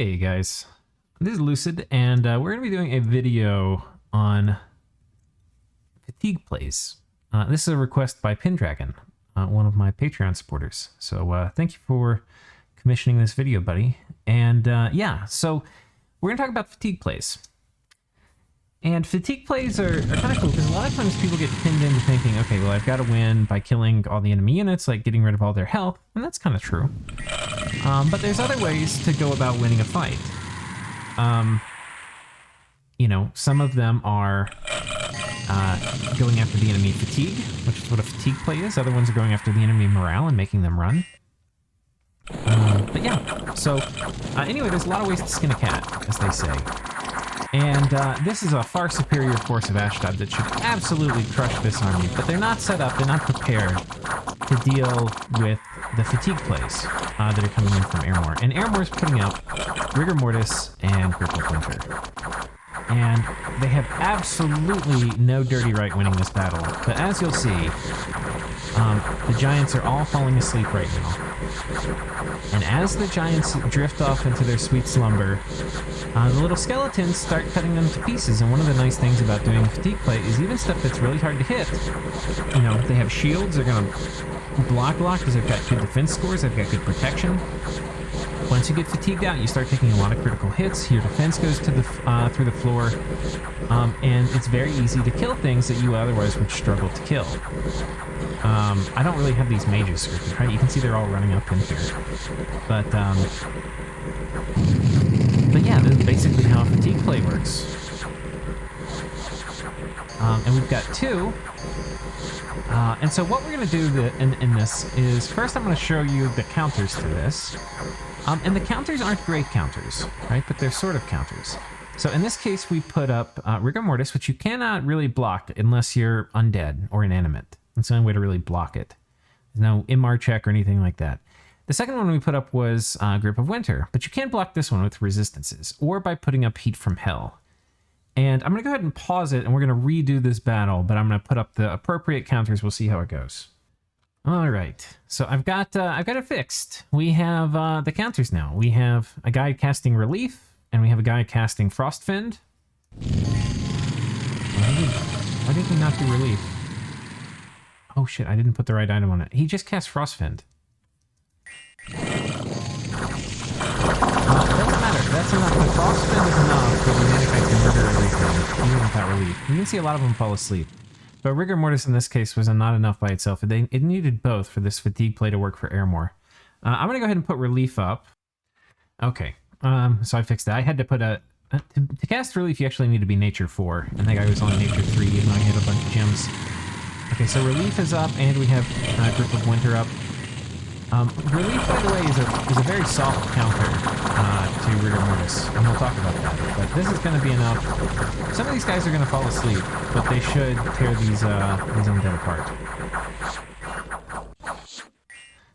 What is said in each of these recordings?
Hey guys, this is Lucid, and we're going to be doing a video on fatigue plays. This is a request by Pendragon, one of my Patreon supporters. So thank you for commissioning this video, buddy. And yeah, so we're going to talk about fatigue plays. And fatigue plays are kind of cool because a lot of times people get pinned into thinking, okay, well, I've got to win by killing all the enemy units, like getting rid of all their health, and that's kind of true. But there's other ways to go about winning a fight. You know, some of them are going after the enemy fatigue, which is what a fatigue play is. Other ones are going after the enemy morale and making them run. But yeah, so anyway, there's a lot of ways to skin a cat, as they say. And this is a far superior force of Ashdod that should absolutely crush this army, but they're not set up, they're not prepared to deal with the fatigue plays that are coming in from Airmore. And Airmore's putting up Rigor, Mortis, and Grip of Winter. And they have absolutely no dirty right winning this battle. But as you'll see, the Giants are all falling asleep right now. And as the Giants drift off into their sweet slumber, the little skeletons start cutting them to pieces. And one of the nice things about doing a fatigue play is even stuff that's really hard to hit. You know, they have shields, they're going to block because they've got good defense scores, they've got good protection. Once you get fatigued out, you start taking a lot of critical hits. Your defense goes to the through the floor, and it's very easy to kill things that you otherwise would struggle to kill. I don't really have these mages scripted, right? You can see they're all running up in here. But yeah, this is basically how a fatigue play works. And we've got two. And so what we're going to do in this is, first I'm going to show you the counters to this. And the counters aren't great counters, right? But they're sort of counters. So in this case, we put up Rigor Mortis, which you cannot really block unless you're undead or inanimate. That's the only way to really block it. There's no MR check or anything like that. The second one we put up was Grip of Winter, but you can't block this one with resistances or by putting up Heat from Hell. And I'm going to go ahead and pause it, and we're going to redo this battle, but I'm going to put up the appropriate counters. We'll see how it goes. All right, so I've got it fixed. We have the counters now. We have a guy casting Relief, and we have a guy casting Frostfend. Why did he not do Relief? Oh shit, I didn't put the right item on it. He just cast Frostfend. Doesn't matter, that's enough. The Frostfend is enough for the Manikites to murder everything, even without Relief. You can see a lot of them fall asleep. But Rigor Mortis in this case was not enough by itself. It needed both for this fatigue play to work for Airmore. I'm going to go ahead and put Relief up. Okay, so I fixed that. I had to put a... To cast Relief, you actually need to be Nature 4. And that guy was on Nature 3, even though he had a bunch of gems. Okay, so Relief is up, and we have Grip of Winter up. Relief, by the way, is a very soft counter to Rigor Mortis, and we'll talk about that. But this is going to be enough. Some of these guys are going to fall asleep, but they should tear these undead apart.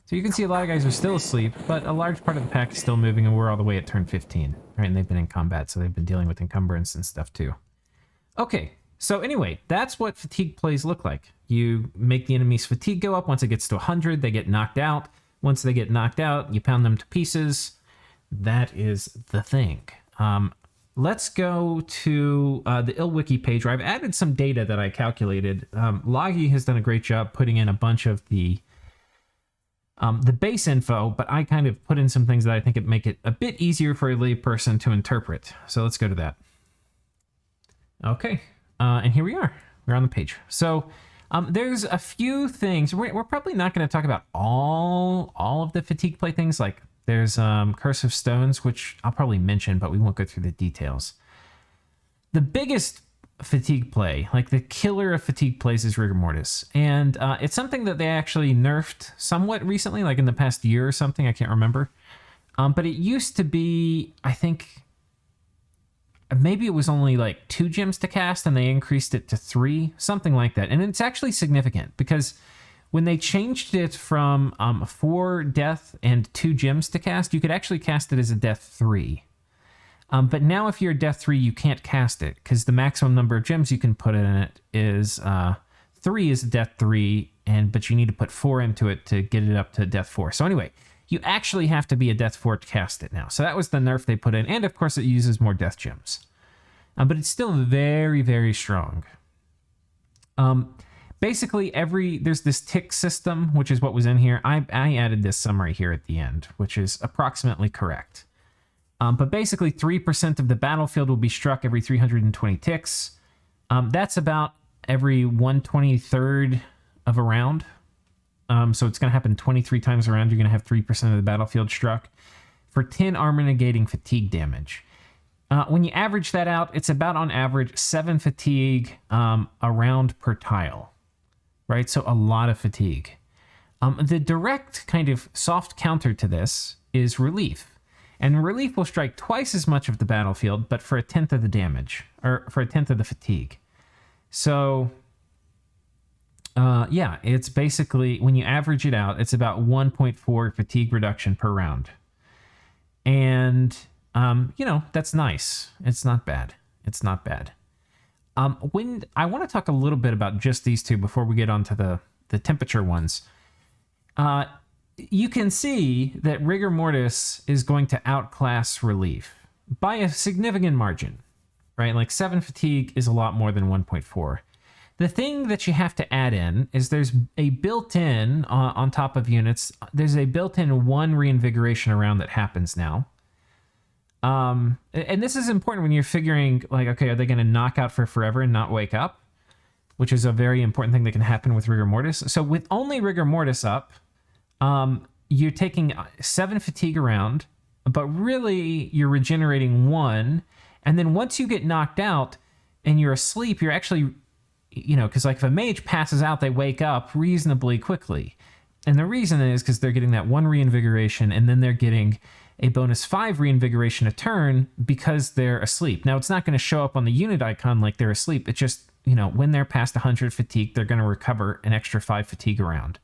So you can see a lot of guys are still asleep, but a large part of the pack is still moving, and we're all the way at turn 15. Right, and they've been in combat, so they've been dealing with encumbrance and stuff too. Okay, so anyway, that's what fatigue plays look like. You make the enemy's fatigue go up. Once it gets to 100, they get knocked out. Once they get knocked out, you pound them to pieces. That is the thing. Let's go to the IlWiki page where I've added some data that I calculated. Loggy has done a great job putting in a bunch of the base info, but I kind of put in some things that I think would make it a bit easier for a lay person to interpret. So let's go to that. Okay, and here we are. We're on the page. So there's a few things. We're probably not going to talk about all of the fatigue play things. Like there's Curse of Stones, which I'll probably mention, but we won't go through the details. The biggest fatigue play, like the killer of fatigue plays, is Rigor Mortis. And it's something that they actually nerfed somewhat recently, like in the past year or something. I can't remember. But it used to be, I think... maybe it was only like 2 gems to cast and they increased it to 3, something like that. And it's actually significant because when they changed it from 4 death and 2 gems to cast, you could actually cast it as a death 3. But now if you're a death 3, you can't cast it because the maximum number of gems you can put in it is 3 is a death 3, but you need to put 4 into it to get it up to death 4. So anyway, you actually have to be a Death Fort to cast it now. So that was the nerf they put in. And of course it uses more Death Gems. But it's still very, very strong. Basically, there's this tick system, which is what was in here. I added this summary here at the end, which is approximately correct. But basically, 3% of the battlefield will be struck every 320 ticks. That's about every 1/23rd of a round. So it's going to happen 23 times around. You're going to have 3% of the battlefield struck for 10 armor negating fatigue damage. When you average that out, it's about on average 7 fatigue a round per tile. Right, so a lot of fatigue. The direct kind of soft counter to this is relief. And relief will strike twice as much of the battlefield, but for 1/10 of the damage, or for 1/10 of the fatigue. So, yeah, it's basically, when you average it out, it's about 1.4 fatigue reduction per round. And, that's nice. It's not bad. It's not bad. When I want to talk a little bit about just these two before we get on to the temperature ones. You can see that Rigor Mortis is going to outclass relief by a significant margin, right? Like 7 fatigue is a lot more than 1.4. The thing that you have to add in is there's a built-in, on top of units, there's a built-in 1 reinvigoration around that happens now. And this is important when you're figuring, like, okay, are they going to knock out for forever and not wake up? Which is a very important thing that can happen with Rigor Mortis. So with only Rigor Mortis up, you're taking 7 fatigue around, but really you're regenerating 1. And then once you get knocked out and you're asleep, you're actually, because like if a mage passes out, they wake up reasonably quickly. And the reason is because they're getting that 1 reinvigoration, and then they're getting a bonus 5 reinvigoration a turn because they're asleep. Now, it's not going to show up on the unit icon like they're asleep. It's just, when they're past 100 fatigue, they're going to recover an extra 5 fatigue around.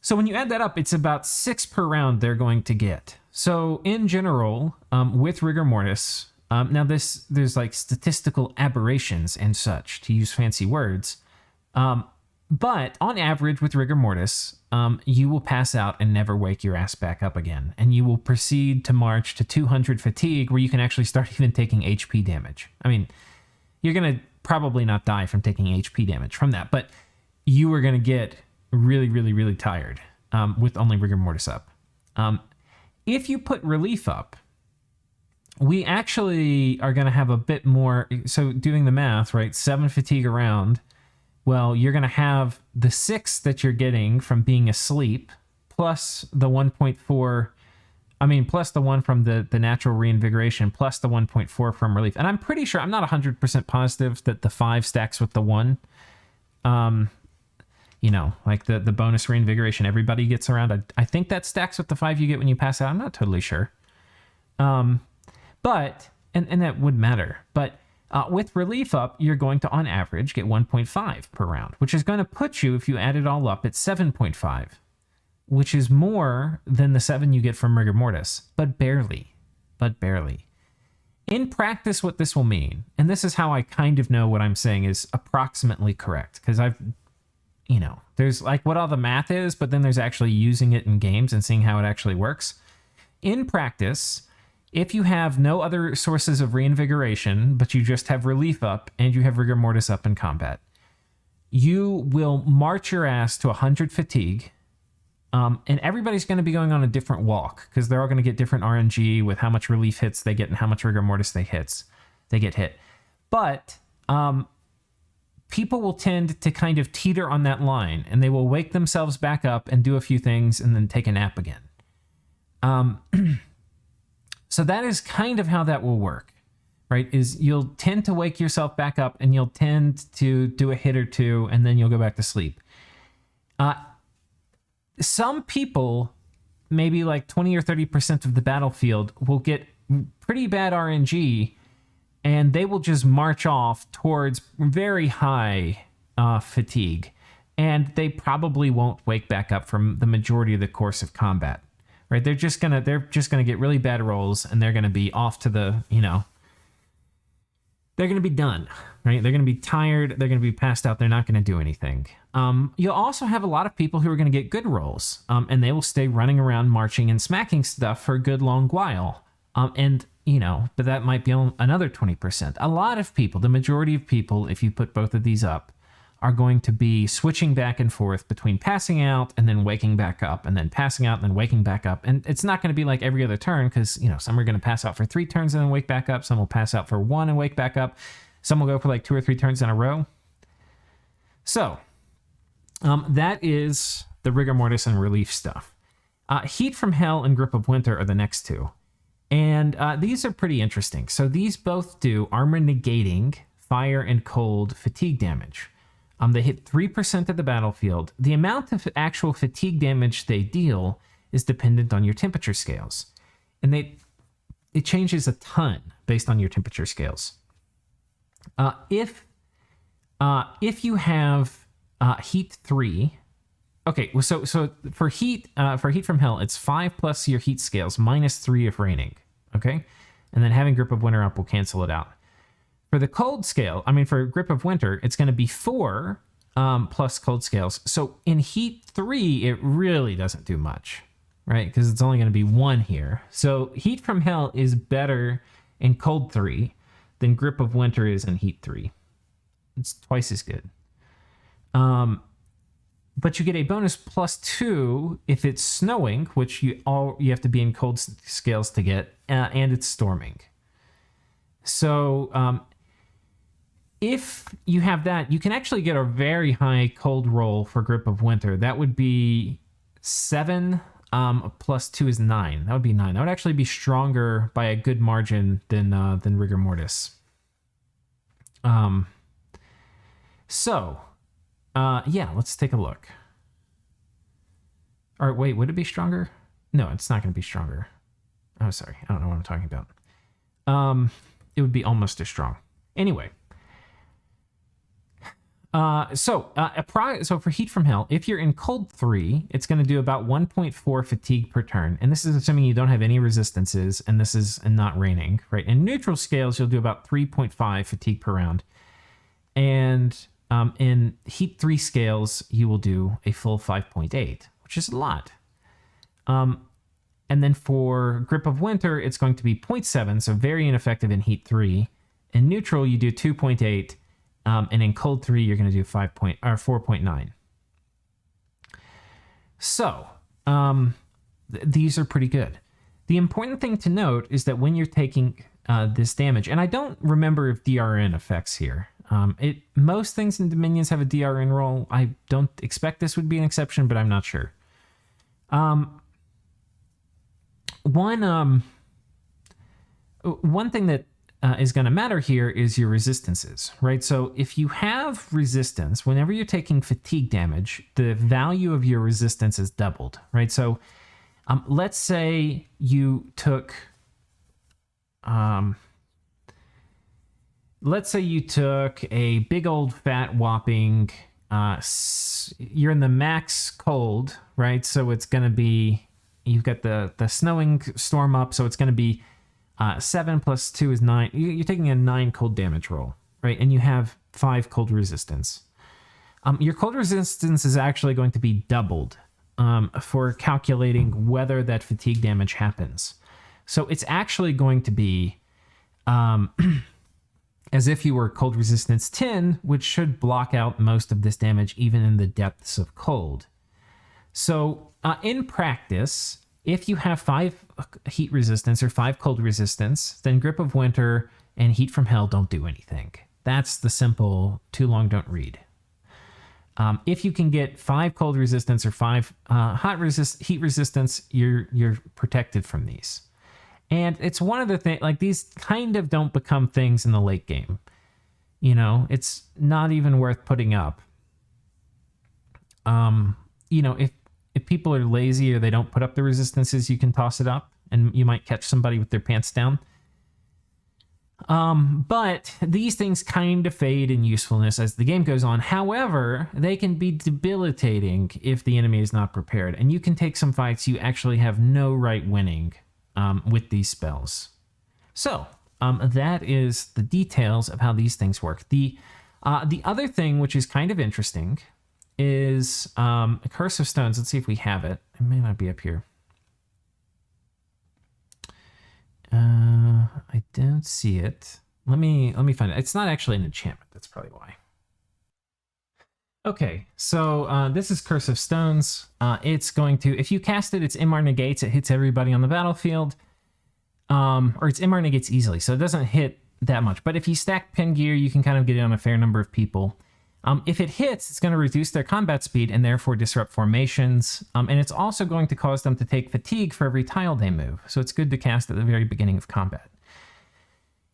So when you add that up, it's about 6 per round they're going to get. So in general, with Rigor Mortis, now there's like statistical aberrations and such, to use fancy words. But on average with Rigor Mortis, you will pass out and never wake your ass back up again. And you will proceed to march to 200 fatigue, where you can actually start even taking HP damage. I mean, you're going to probably not die from taking HP damage from that, but you are going to get really, really, really tired with only Rigor Mortis up. If you put relief up, we actually are going to have a bit more. So doing the math, right? 7 fatigue around. Well, you're going to have the 6 that you're getting from being asleep, plus the 1.4, plus the 1 from the natural reinvigoration, plus the 1.4 from relief. And I'm pretty sure, I'm not 100% positive that the 5 stacks with the 1. Like the bonus reinvigoration everybody gets around. I think that stacks with the 5 you get when you pass out. I'm not totally sure. But, and that would matter. But with relief up, you're going to, on average, get 1.5 per round, which is going to put you, if you add it all up, at 7.5, which is more than the 7 you get from Rigor Mortis, but barely. In practice, what this will mean, and this is how I kind of know what I'm saying is approximately correct, because there's like what all the math is, but then there's actually using it in games and seeing how it actually works. In practice, if you have no other sources of reinvigoration, but you just have relief up and you have Rigor Mortis up in combat, you will march your ass to 100 fatigue, and everybody's going to be going on a different walk, because they're all going to get different RNG with how much relief hits they get and how much Rigor Mortis they get hit. But people will tend to kind of teeter on that line, and they will wake themselves back up and do a few things and then take a nap again. So that is kind of how that will work, right? Is you'll tend to wake yourself back up, and you'll tend to do a hit or two, and then you'll go back to sleep. Some people, maybe like 20 or 30% of the battlefield, will get pretty bad RNG, and they will just march off towards very high fatigue, and they probably won't wake back up from the majority of the course of combat. Right, they're just gonna get really bad rolls, and they're gonna be off to the they're going to be done, right? They're going to be tired. They're going to be passed out. They're not going to do anything. You'll also have a lot of people who are going to get good rolls, and they will stay running around marching and smacking stuff for a good long while. But that might be another 20%. A lot of people, the majority of people, if you put both of these up, are going to be switching back and forth between passing out and then waking back up, and then passing out and then waking back up. And it's not going to be like every other turn, because, some are going to pass out for 3 turns and then wake back up. Some will pass out for 1 and wake back up. Some will go for like 2 or 3 turns in a row. So that is the Rigor Mortis and relief stuff. Heat from Hell and Grip of Winter are the next two. And these are pretty interesting. So these both do armor negating, fire and cold fatigue damage. They hit 3% of the battlefield. The amount of actual fatigue damage they deal is dependent on your temperature scales. And it changes a ton based on your temperature scales. If you have heat 3, okay, so for heat from Hell, it's 5 plus your heat scales minus 3 if raining, okay? And then having Grip of Winter up will cancel it out. For the cold scale, for Grip of Winter, it's going to be 4 plus cold scales. So in heat 3, it really doesn't do much, right? Because it's only going to be 1 here. So heat from Hell is better in cold 3 than Grip of Winter is in heat 3. It's twice as good. But you get a bonus +2 if it's snowing, which you have to be in cold scales to get, and it's storming. So if you have that, you can actually get a very high cold roll for Grip of Winter. That would be 7 +2 is 9. That would be 9. That would actually be stronger by a good margin than Rigor Mortis. Let's take a look. All right, wait, would it be stronger? No, it's not going to be stronger. Oh, sorry. I don't know what I'm talking about. It would be almost as strong. Anyway. So for Heat from Hell, if you're in cold 3, it's going to do about 1.4 fatigue per turn. And this is assuming you don't have any resistances, and this is not raining, right? In neutral scales, you'll do about 3.5 fatigue per round. And in Heat 3 scales, you will do a full 5.8, which is a lot. And then for Grip of Winter, it's going to be 0.7, so very ineffective in Heat 3. In neutral, you do 2.8. And in cold 3, you're going to do 4.9. So these are pretty good. The important thing to note is that when you're taking this damage, and I don't remember if DRN affects here. Most things in Dominions have a DRN roll. I don't expect this would be an exception, but I'm not sure. One thing that is going to matter here is your resistances, right? So if you have resistance, whenever you're taking fatigue damage, the value of your resistance is doubled, right? So let's say you took, a big old fat whopping, you're in the max cold, right? So it's going to be, you've got the snowing storm up, so it's going to be 7 + 2 is 9. You're taking a 9 cold damage roll, right? And you have 5 cold resistance. Your cold resistance is actually going to be doubled for calculating whether that fatigue damage happens. So it's actually going to be as if you were cold resistance 10, which should block out most of this damage even in the depths of cold. So in practice, if you have 5 heat resistance or 5 cold resistance, then Grip of Winter and Heat from Hell don't do anything. That's the simple too long don't read. If you can get 5 cold resistance or 5 heat resistance, you're protected from these. And it's one of the things, like these kind of don't become things in the late game. It's not even worth putting up. If people are lazy or they don't put up the resistances, you can toss it up and you might catch somebody with their pants down. But these things kind of fade in usefulness as the game goes on. However, they can be debilitating if the enemy is not prepared. And you can take some fights you actually have no right winning with these spells. So, that is the details of how these things work. The other thing, which is kind of interesting, is a Curse of Stones. Let's see if we have it. It may not be up here. I don't see it. Let me find it. It's not actually an enchantment. That's probably why. Okay, so this is Curse of Stones. It's going to, if you cast it, it's MR negates. It hits everybody on the battlefield. Or it's MR negates easily, so it doesn't hit that much. But if you stack pin gear, you can kind of get it on a fair number of people. If it hits, it's going to reduce their combat speed and therefore disrupt formations. And it's also going to cause them to take fatigue for every tile they move. So it's good to cast at the very beginning of combat.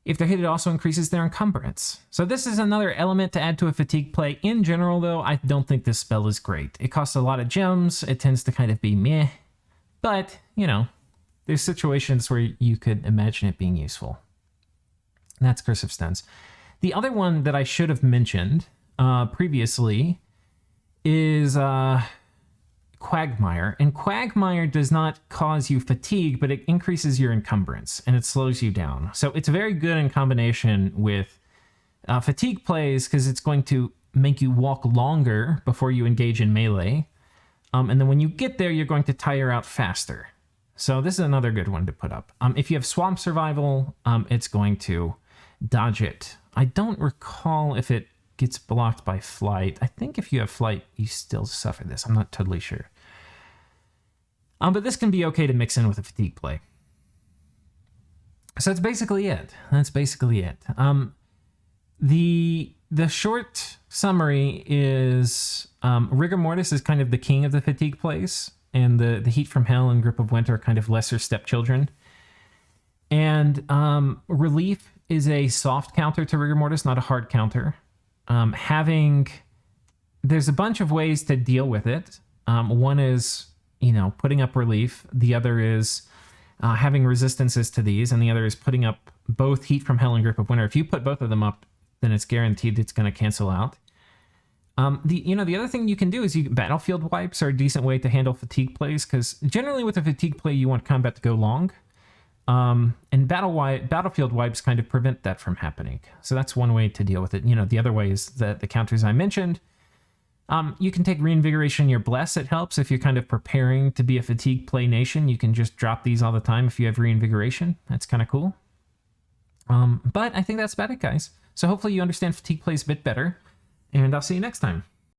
If they're hit, it also increases their encumbrance. So this is another element to add to a fatigue play. In general, though, I don't think this spell is great. It costs a lot of gems. It tends to kind of be meh. But, you know, there's situations where you could imagine it being useful. And that's Curse of Stones. The other one that I should have mentioned previously is Quagmire. And Quagmire does not cause you fatigue, but it increases your encumbrance and it slows you down. So it's very good in combination with fatigue plays because it's going to make you walk longer before you engage in melee. And then when you get there, you're going to tire out faster. So this is another good one to put up. If you have Swamp Survival, it's going to dodge it. I don't recall if it gets blocked by Flight. I think if you have Flight, you still suffer this. I'm not totally sure. But this can be okay to mix in with a fatigue play. So that's basically it. The short summary is Rigor Mortis is kind of the king of the fatigue plays, and the Heat from Hell and Grip of Winter are kind of lesser stepchildren. And Relief is a soft counter to Rigor Mortis, not a hard counter. There's a bunch of ways to deal with it. One is, putting up Relief. The other is having resistances to these, and the other is putting up both Heat from Hell and Grip of Winter. If you put both of them up, then it's guaranteed it's going to cancel out. The other thing you can do is battlefield wipes are a decent way to handle fatigue plays, because generally with a fatigue play you want combat to go long. And battlefield wipes kind of prevent that from happening. So that's one way to deal with it. The other way is that the counters I mentioned. You can take Reinvigoration your Bless. It helps if you're kind of preparing to be a fatigue play nation. You can just drop these all the time if you have Reinvigoration. That's kind of cool. But I think that's about it, guys. So hopefully you understand fatigue plays a bit better. And I'll see you next time.